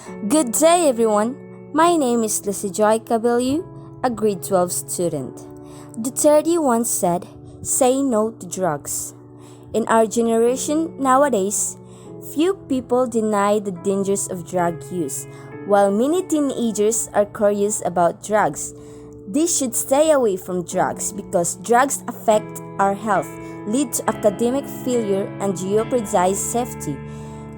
Good day, everyone. My name is Lucy Joy Cabello, a grade 12 student. Duterte once said, "Say no to drugs." In our generation nowadays, few people deny the dangers of drug use, while many teenagers are curious about drugs. They should stay away from drugs because drugs affect our health, lead to academic failure, and jeopardize safety.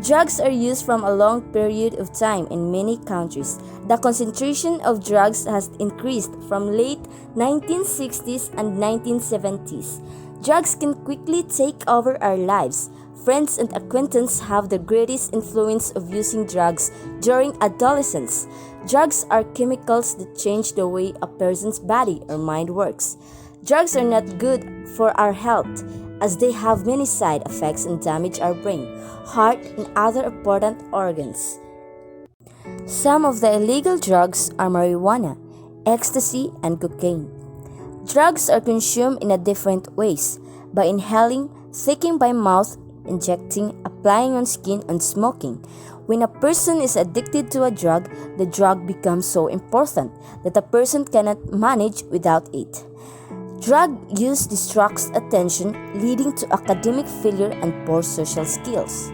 Drugs are used from a long period of time in many countries. The concentration of drugs has increased from late 1960s and 1970s. Drugs can quickly take over our lives. Friends and acquaintances have the greatest influence of using drugs during adolescence. Drugs are chemicals that change the way a person's body or mind works. Drugs are not good for our health as they have many side effects and damage our brain, heart, and other important organs. Some of the illegal drugs are marijuana, ecstasy, and cocaine. Drugs are consumed in a different ways by inhaling, taking by mouth, injecting, applying on skin, and smoking. When a person is addicted to a drug, the drug becomes so important that a person cannot manage without it. Drug use distracts attention, leading to academic failure and poor social skills.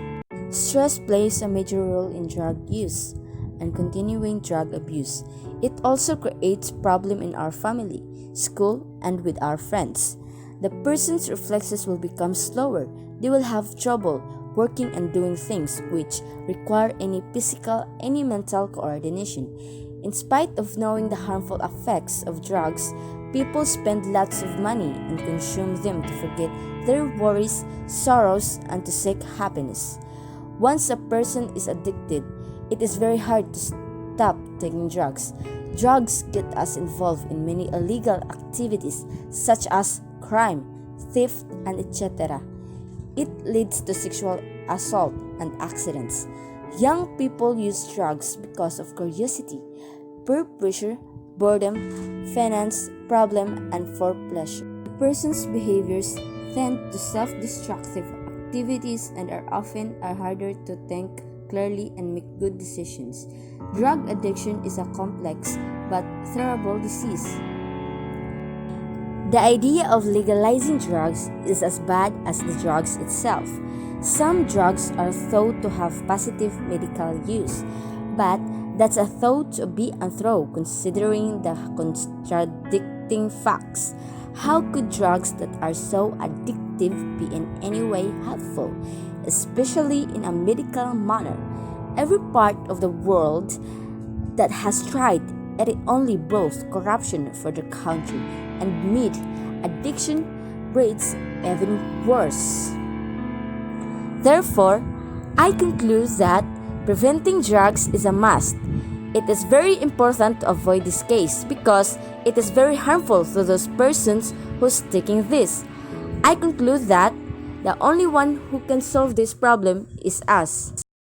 Stress plays a major role in drug use and continuing drug abuse. It also creates problems in our family, school, and with our friends. The person's reflexes will become slower. They will have trouble working and doing things which require any physical, any mental coordination. In spite of knowing the harmful effects of drugs, people spend lots of money and consume them to forget their worries, sorrows, and to seek happiness. Once a person is addicted, it is very hard to stop taking drugs. Drugs get us involved in many illegal activities such as crime, theft, and etc. It leads to sexual assault and accidents. Young people use drugs because of curiosity, peer pressure, boredom, finance problem, and for pleasure. A person's behaviors tend to self-destructive activities and are harder to think clearly and make good decisions. Drug addiction is a complex but terrible disease. The idea of legalizing drugs is as bad as the drugs itself. Some drugs are thought to have positive medical use, but that's a thought to be untrue considering the contradicting facts. How could drugs that are so addictive be in any way helpful, especially in a medical manner? Every part of the world that has tried it only brought corruption for the country and made addiction rates even worse. Therefore, I conclude that preventing drugs is a must. It is very important to avoid this case because it is very harmful to those persons who's taking this. I conclude that the only one who can solve this problem is us.